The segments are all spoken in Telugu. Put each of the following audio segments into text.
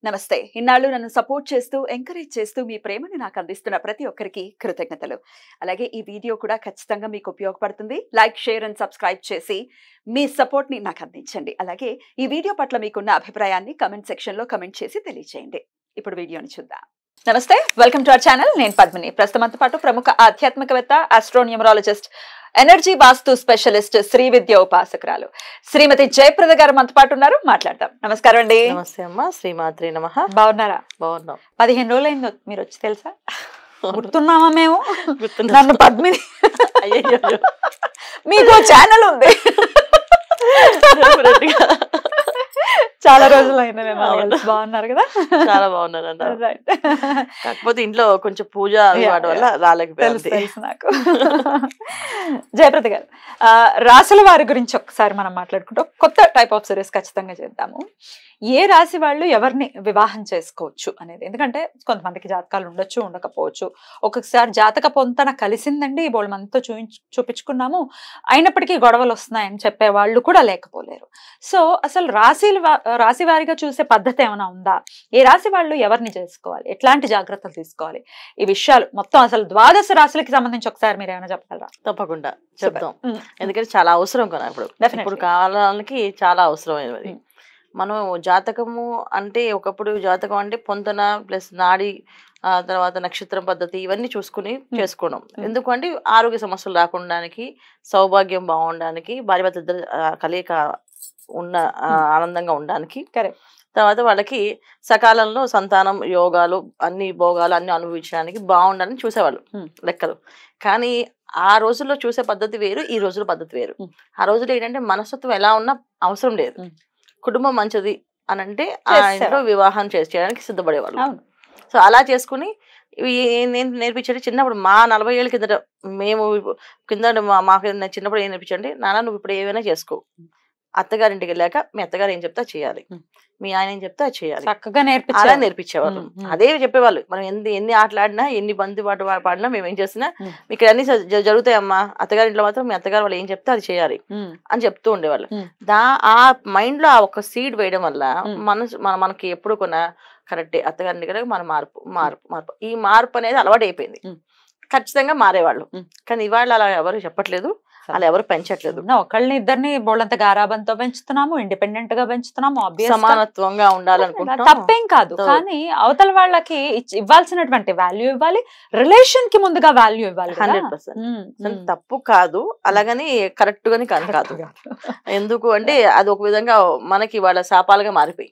నమస్తే. ఇన్నాళ్ళు నన్ను సపోర్ట్ చేస్తూ, ఎంకరేజ్ చేస్తూ మీ ప్రేమని నాకు అందిస్తున్న ప్రతి ఒక్కరికి కృతజ్ఞతలు. అలాగే ఈ వీడియో కూడా ఖచ్చితంగా మీకు ఉపయోగపడుతుంది. లైక్, షేర్ అండ్ సబ్స్క్రైబ్ చేసి మీ సపోర్ట్‌ని నాకు అందించండి. అలాగే ఈ వీడియో పట్ల మీకున్న అభిప్రాయాన్ని కామెంట్ సెక్షన్‌లో కామెంట్ చేసి తెలియజేయండి. ఇప్పుడు వీడియోని చూద్దాం. నమస్తే, వెల్కమ్ టు అవర్ ఛానల్. నేను పద్మిని. ప్రస్తుతంతో పాటు ప్రముఖ ఆధ్యాత్మికవేత్త, ఆస్ట్రోన్యూమరాలజిస్ట్, ఎనర్జీ వాస్తు స్పెషలిస్ట్, శ్రీ విద్య ఉపాసకురాలు శ్రీమతి జయప్రద గారు మనతో పాటు ఉన్నారు. మాట్లాడదాం. నమస్కారం అండి. నమస్తే అమ్మా. శ్రీమాత్రి నమః. బాగున్నారా? బాగున్నాం. 15 రోజులైంది మీరు వచ్చి, తెలుసా? గుర్తున్నామా మేము? నన్ను పద్మిని. అయ్యో, మీకు ఛానల్ ఉంది. చాలా రోజులైంది మేము బాగున్నారు కదా? చాలా బాగున్నానండి. కాకపోతే ఇంట్లో కొంచెం పూజ అలవాటు వల్ల రాలేకపోయింది. తెలుసు నాకు. జయప్రద గారు, రాశుల వారి గురించి ఒకసారి మనం మాట్లాడుకుంటాం. కొత్త టైప్ ఆఫ్ సిరీస్ ఖచ్చితంగా చేద్దాము. ఏ రాశి వాళ్ళు ఎవరిని వివాహం చేసుకోవచ్చు అనేది, ఎందుకంటే కొంతమందికి జాతకాలు ఉండొచ్చు, ఉండకపోవచ్చు. ఒక్కొక్కసారి జాతక పొంతన కలిసిందండి, బోళ్ళు మనతో చూపించుకున్నాము, అయినప్పటికీ గొడవలు వస్తున్నాయని చెప్పే వాళ్ళు కూడా లేకపోలేరు. సో అసలు రాశి వారిగా చూసే పద్ధతి ఏమైనా ఉందా? ఏ రాశి వాళ్ళు ఎవరిని చేసుకోవాలి, ఎట్లాంటి జాగ్రత్తలు తీసుకోవాలి, ఈ విషయాలు మొత్తం అసలు 12 రాశులకి సంబంధించి ఒకసారి మీరు ఏమైనా చెప్పగలరా? తప్పకుండా చెప్తాం. ఎందుకంటే చాలా అవసరం కదా ఇప్పుడు కాలానికి చాలా అవసరమైనది. మనం జాతకము అంటే, ఒకప్పుడు జాతకం అంటే పొంతన ప్లస్ నాడి, తర్వాత నక్షత్రం పద్ధతి, ఇవన్నీ చూసుకుని చేసుకోవడం. ఎందుకంటే ఆరోగ్య సమస్యలు రాకుండానికి, సౌభాగ్యం బాగుండడానికి, భార్యాభర్త ఇద్దరు కలయిక ఆనందంగా ఉండడానికి, తర్వాత వాళ్ళకి సకాలంలో సంతానం, యోగాలు, అన్ని భోగాలు అన్ని అనుభవించడానికి బాగుండాలని చూసేవాళ్ళు లెక్కలు. కానీ ఆ రోజుల్లో చూసే పద్ధతి వేరు, ఈ రోజుల పద్ధతి వేరు. ఆ రోజుల్లో ఏంటంటే మనస్తత్వం ఎలా ఉన్నా అవసరం లేదు, కుటుంబం మంచిది అని అంటే ఆ ఇంట్లో వివాహం చేయడానికి సిద్ధపడేవాళ్ళు. సో అలా చేసుకుని నేను నేర్పించండి. చిన్నప్పుడు మా 40 ఏళ్ళ కిందట మేము మాకు చిన్నప్పుడు ఏం నేర్పించండి, నాన్న నువ్వు ఇప్పుడు ఏమైనా చేసుకో, అత్తగారింటికి వెళ్ళాక మీ అత్తగారు ఏం చెప్తా చేయాలి, మీ ఆయన ఏం చెప్తే అది చేయాలి, చక్కగా అలా నేర్పించేవాళ్ళు. అదే చెప్పేవాళ్ళు. మనం ఎన్ని ఆటలాడినా, ఎన్ని బంతి పాట పాడినా, మేము ఏం చేసినా ఇక్కడ అన్ని జరుగుతాయమ్మా, అత్తగారింట్లో మాత్రం మీ అత్తగారు వాళ్ళు ఏం చెప్తే అది చేయాలి అని చెప్తూ ఉండేవాళ్ళు. ఆ మైండ్ లో ఆ ఒక సీడ్ వేయడం వల్ల మనకి ఎప్పుడు కొన్నా కరెక్టే, అత్తగారింటి కదా మన మార్పు ఈ మార్పు అనేది అలవాటు అయిపోయింది. ఖచ్చితంగా మారేవాళ్ళు. కానీ ఇవాళ అలా ఎవరు చెప్పట్లేదు, అలా ఎవరు పెంచట్లేదు. ఒకళ్ళని ఇద్దరిని బోళ్ళంత గారాబంతో పెంచుతున్నాము, ఇండిపెండెంట్ గా పెంచుతున్నాము, సమానత్వంగా ఉండాలనుకుంటున్నాం. తప్పేం కాదు. కానీ అవతల వాళ్ళకి ఇవ్వాల్సినటువంటి వాల్యూ ఇవ్వాలి, రిలేషన్ కి ముందుగా వాల్యూ ఇవ్వాలి. 100% తప్పు కాదు, అలాగని కరెక్ట్ గాని కాదు. ఎందుకు అంటే అది ఒక విధంగా మనకి వాళ్ళ శాపాలుగా మారిపోయి,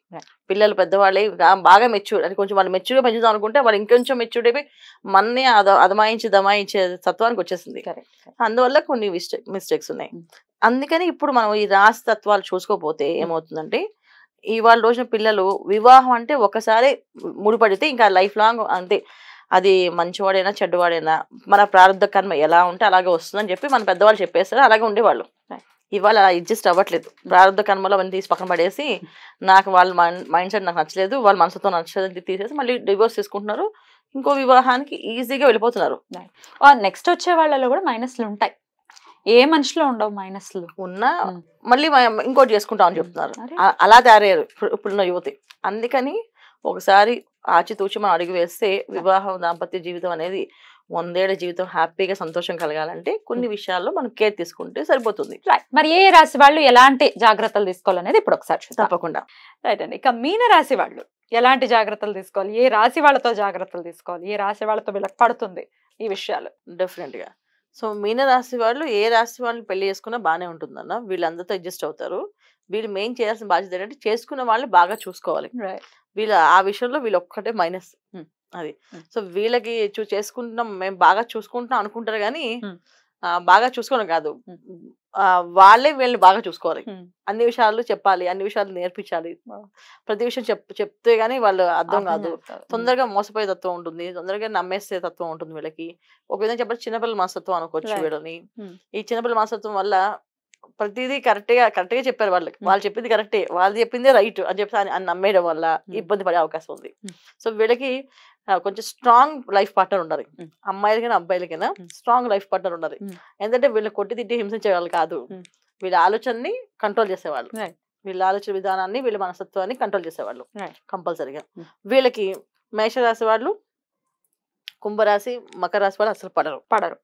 పిల్లలు పెద్దవాళ్ళే బాగా మెచ్యూర్ అని కొంచెం వాళ్ళు మెచ్యూర్గా పెంచుదాం అనుకుంటే వాళ్ళు ఇంకొంచెం మెచ్యూర్ అయిపోయి మనని దమాయించే తత్వానికి వచ్చేసింది. అందువల్ల కొన్ని మిస్టేక్స్ ఉన్నాయి. అందుకని ఇప్పుడు మనం ఈ రాశి తత్వాలు చూసుకోకపోతే ఏమవుతుందంటే, ఇవాళ రోజున పిల్లలు వివాహం అంటే ఒకసారి ముడిపడితే ఇంకా లైఫ్ లాంగ్ అంతే. అది మంచివాడైనా చెడ్డవాడైనా మన ప్రారంభ కర్మ ఎలా ఉంటే అలాగే వస్తుందని చెప్పి మన పెద్దవాళ్ళు చెప్పేస్తారు, అలాగే ఉండేవాళ్ళు. ఇవాళ అలా అడ్జస్ట్ అవ్వట్లేదు. ప్రారంభ కర్మలో అవన్నీ తీసి పక్కన పడేసి, నాకు వాళ్ళ మైండ్ సెట్ నాకు నచ్చలేదు, వాళ్ళ మనసుతో నచ్చలేదు తీసేసి మళ్ళీ డివోర్స్ తీసుకుంటున్నారు, ఇంకో వివాహానికి ఈజీగా వెళ్ళిపోతున్నారు. నెక్స్ట్ వచ్చే వాళ్ళలో కూడా మైనస్లు ఉంటాయి, ఏ మనిషిలో ఉండవు మైనస్లు ఉన్నా మళ్ళీ ఇంకోటి చేసుకుంటాం అని చెప్తున్నారు. అలా తయారయ్యారు ఇప్పుడున్న యువతి. అందుకని ఒకసారి ఆచితూచి మనం అడుగు వేస్తే వివాహం, దాంపత్య జీవితం అనేది 100 ఏళ్ల జీవితం హ్యాపీగా సంతోషం కలగాలంటే కొన్ని విషయాల్లో మనం కేర్ తీసుకుంటే సరిపోతుంది. మరి ఏ రాశి వాళ్ళు ఎలాంటి జాగ్రత్తలు తీసుకోవాలనేది ఇప్పుడు ఒకసారి తప్పకుండా. రైట్ అండి. ఇక మీన రాశి వాళ్ళు ఎలాంటి జాగ్రత్తలు తీసుకోవాలి, ఏ రాశి వాళ్ళతో జాగ్రత్తలు తీసుకోవాలి, ఏ రాశి వాళ్ళతో వీళ్ళకి పడుతుంది ఈ విషయాలు? డెఫినెట్ గా. సో మీన రాశి వాళ్ళు ఏ రాశి వాళ్ళు పెళ్లి చేసుకున్నా బాగానే ఉంటుందన్న, వీళ్ళందరితో అడ్జస్ట్ అవుతారు. వీళ్ళు మెయిన్ చేయాల్సిన బాధ్యత ఏంటంటే చేసుకున్న వాళ్ళని బాగా చూసుకోవాలి. వీళ్ళ ఆ విషయంలో వీళ్ళు ఒక్కటే మైనస్ అది. సో వీళ్ళకి చేసుకుంటున్నాం, మేము బాగా చూసుకుంటున్నాం అనుకుంటారు, కానీ బాగా చూసుకోవడం కాదు, వాళ్ళే వీళ్ళని బాగా చూసుకోవాలి. అన్ని విషయాలు చెప్పాలి, అన్ని విషయాలు నేర్పించాలి. ప్రతి విషయం చెప్తే గానీ వాళ్ళు అర్థం కాదు. తొందరగా మోసపోయే తత్వం ఉంటుంది, తొందరగా నమ్మేసే తత్వం ఉంటుంది వీళ్ళకి. ఒక విధంగా చెప్పాలి, చిన్నపిల్లల మనస్తత్వం అనుకోవచ్చు వీళ్ళని. ఈ చిన్నపిల్లల మనస్తత్వం వల్ల ప్రతిదీ కరెక్ట్ గా చెప్పారు వాళ్ళు చెప్పింది కరెక్టే, వాళ్ళు చెప్పిందే రైట్ అని చెప్పి అని నమ్మేయడం వల్ల ఇబ్బంది పడే అవకాశం ఉంది. సో వీళ్ళకి కొంచెం స్ట్రాంగ్ లైఫ్ పార్ట్నర్ ఉండాలి. అమ్మాయిలకైనా అబ్బాయిలకైనా స్ట్రాంగ్ లైఫ్ పార్ట్నర్ ఉండాలి. ఎందుకంటే వీళ్ళు కొట్టి తిట్టి హింసించే వాళ్ళు కాదు, వీళ్ళ ఆలోచనని కంట్రోల్ చేసేవాళ్ళు. వీళ్ళ ఆలోచన విధానాన్ని వీళ్ళ మనస్తత్వాన్ని కంట్రోల్ చేసేవాళ్ళు Right. కంపల్సరీగా. Hmm. వీళ్ళకి మేషరాశి వాళ్ళు, కుంభరాశి, మకర రాశి వాళ్ళు అసలు పడరు.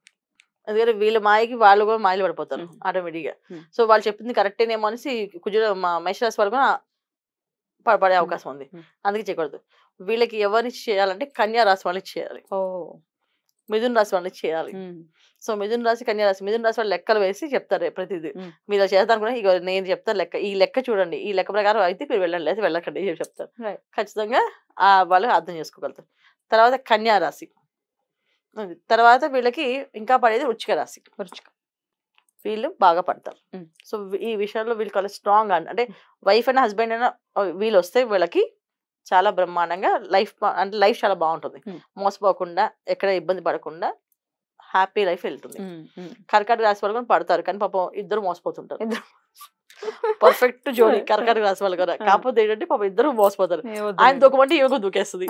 ఎందుకంటే వీళ్ళ మాయకి వాళ్ళు కూడా మాయలు పడిపోతారు ఆటోమేటిక్గా. సో వాళ్ళు చెప్పింది కరెక్టేనేమో అనేసి మేషరాశి వాళ్ళు కూడా పడే అవకాశం ఉంది. అందుకే చేయకూడదు. వీళ్ళకి ఎవరిని చేయాలంటే కన్యా రాశి వాళ్ళకి చేయాలి, మిథున రాశి వాళ్ళకి చేయాలి. సో మిథున రాశి, కన్యా రాశి, మిథున రాశి వాళ్ళు లెక్కలు వేసి చెప్తారు ప్రతిదీ. మీరు ఇలా చేద్దాం అనుకున్నా ఇక నేను చెప్తాను లెక్క, ఈ లెక్క చూడండి, ఈ లెక్క ప్రకారం అయితే మీరు వెళ్ళండి, అయితే వెళ్ళకండి అని చెప్తారు. ఖచ్చితంగా వాళ్ళు అర్థం చేసుకోగలుగుతారు. తర్వాత కన్యా రాశి, తర్వాత వీళ్ళకి ఇంకా పడేది వృశ్చిక రాశి. వీళ్ళు బాగా పడతారు. సో ఈ విషయంలో వీళ్ళు స్ట్రాంగ్ అంటే వైఫ్ అయినా హస్బెండ్ అయినా వీళ్ళు వస్తే వీళ్ళకి చాలా బ్రహ్మాండంగా లైఫ్ చాలా బాగుంటుంది. మోసపోకుండా, ఎక్కడ ఇబ్బంది పడకుండా హ్యాపీ లైఫ్ వెళ్తుంది. కర్కాటక రాశి వాళ్ళు కూడా పడతారు, కానీ పాపం ఇద్దరు మోసపోతుంటారు. పర్ఫెక్ట్ జోడి కర్కాటక రాశి వాళ్ళు కూడా. కాకపోతే ఏంటంటే పాపం ఇద్దరు మోసపోతారు. ఆయన దూకమంటే ఈమె దూకేస్తుంది,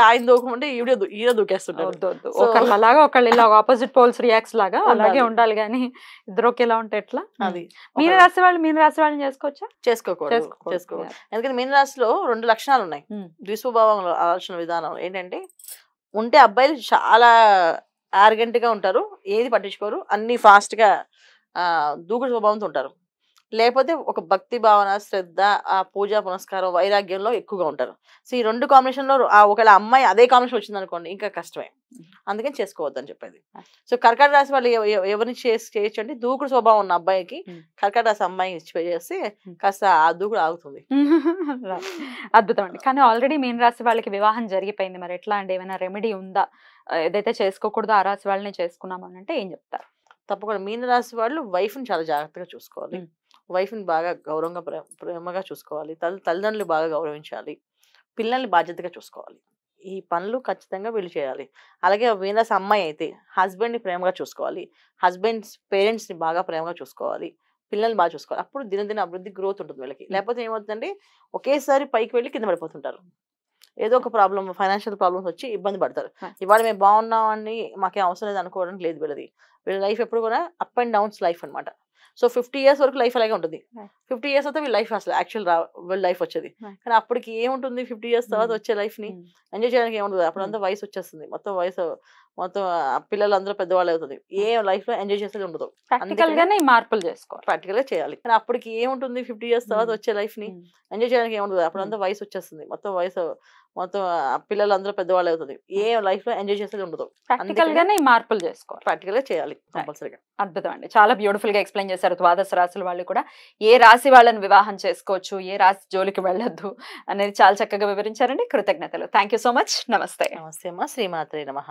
ఆయన దూకమంటే ఈయన దూకేస్తుంటారు. ఒకళ్ళలాగా ఒకళ్ళు ఇలా ఆపోజిట్ పోల్స్ రియాక్ట్స్ లాగా అలాగే ఉండాలి, కానీ ఇద్దరు ఒకేలా ఉంటే ఎట్లా? అది మీన రాశి వాళ్ళని చేసుకోవచ్చా? చేసుకోకూడదు. ఎందుకంటే మీన రాశిలో 2 లక్షణాలు ఉన్నాయి. ద్విస్వభావం ఆలోచన విధానం ఏంటంటే, ఉంటే అబ్బాయిలు చాలా ఆర్గెంట్ గా ఉంటారు, ఏది పట్టించుకోరు, అన్ని ఫాస్ట్ గా దూకుడు స్వభావంతో ఉంటారు. లేకపోతే ఒక భక్తి భావన, శ్రద్ధ, ఆ పూజ పునస్కారం, వైరాగ్యంలో ఎక్కువగా ఉంటారు. సో ఈ 2 కాంబినేషన్ లో ఒకవేళ అమ్మాయి అదే కాంబినేషన్ వచ్చింది అనుకోండి ఇంకా కష్టమే. అందుకని చేసుకోవద్దని చెప్పేది. సో కర్కాటక రాశి వాళ్ళు ఎవరిని చేయొచ్చు అంటే, దూకుడు స్వభావం ఉన్న అబ్బాయికి కర్కాటక రాశి అమ్మాయి చేసి కాస్త ఆ దూకుడు ఆగుతుంది. అద్భుతం అండి. కానీ ఆల్రెడీ మీన రాశి వాళ్ళకి వివాహం జరిగిపోయింది, మరి ఎట్లా అండి? ఏమైనా రెమెడీ ఉందా? ఏదైతే చేసుకోకూడదో ఆ రాశి వాళ్ళని చేసుకున్నామని అంటే ఏం చెప్తారు? తప్పకుండా మీన రాశి వాళ్ళు వైఫ్ని చాలా జాగ్రత్తగా చూసుకోవాలి. వైఫ్ని బాగా గౌరవంగా ప్రేమగా చూసుకోవాలి. తల్లిదండ్రులు బాగా గౌరవించాలి. పిల్లల్ని బాధ్యతగా చూసుకోవాలి. ఈ పనులు ఖచ్చితంగా వీళ్ళు చేయాలి. అలాగే మీనరాశి అమ్మాయి అయితే హస్బెండ్ని ప్రేమగా చూసుకోవాలి. హస్బెండ్స్ పేరెంట్స్ని బాగా ప్రేమగా చూసుకోవాలి. పిల్లల్ని బాగా చూసుకోవాలి. అప్పుడు దినదిన అభివృద్ధి గ్రోత్ ఉంటుంది వీళ్ళకి. లేకపోతే ఏమవుతుందంటే ఒకేసారి పైకి వెళ్ళి కింద పడిపోతుంటారు. ఏదో ఒక ప్రాబ్లమ్, ఫైనాన్షియల్ ప్రాబ్లమ్స్ వచ్చి ఇబ్బంది పడతారు. ఇవాళ మేము బాగున్నామని మాకేం అవసరం లేదు అనుకోవడానికి లేదు వీళ్ళది. వీళ్ళ లైఫ్ ఎప్పుడు కూడా అప్ అండ్ డౌన్స్ లైఫ్ అనమాట. సో 50 years వరకు లైఫ్ అలాగే ఉంటుంది. 50 years అయితే వీళ్ళ లైఫ్ అసలు యాక్చువల్ వీళ్ళ లైఫ్ వచ్చేది. కానీ అప్పటికి ఏముంటుంది, 50 years తర్వాత వచ్చే లైఫ్ ని ఎంజాయ్ చేయడానికి ఏముంటుంది. అప్పుడంతా వయసు వచ్చేస్తుంది, మొత్తం పిల్లలందరూ పెద్దవాళ్ళు అవుతుంది. ఏ లైఫ్ లో ఎంజాయ్ చేసేది ఉండదు. ప్రాక్టికల్ గానే మార్పులు చేసుకోవాలి, ప్రాక్టికల్ గా చేయాలి. కానీ అప్పటికి ఏముంటుంది, 50 years తర్వాత వచ్చే లైఫ్ ని ఎంజాయ్ చేయడానికి ఏముంటుంది. అప్పుడంతా వయసు వచ్చేస్తుంది, మొత్తం పిల్లలందరూ పెద్దవాళ్ళు అవుతుంది. ఏ లైఫ్ లో ఎంజాయ్ చేసేది ఉండదు. ప్రాక్టికల్ గానే మార్పులు చేసుకోవాలి, ప్రాక్టికల్ గా చేయాలి కంపల్సరీగా. అద్భుతం అండి, చాలా బ్యూటిఫుల్ గా ఎక్స్ప్లెయిన్ చేశారు. ద్వాదశ రాశుల వాళ్ళు కూడా ఏ రాశి వాళ్ళని వివాహం చేసుకోవచ్చు, ఏ రాశి జోలికి వెళ్ళొద్దు అనేది చాలా చక్కగా వివరించారండి. కృతజ్ఞతలు. Thank you so much. నమస్తే. నమస్తే అమ్మా. శ్రీమాత్రే నమః.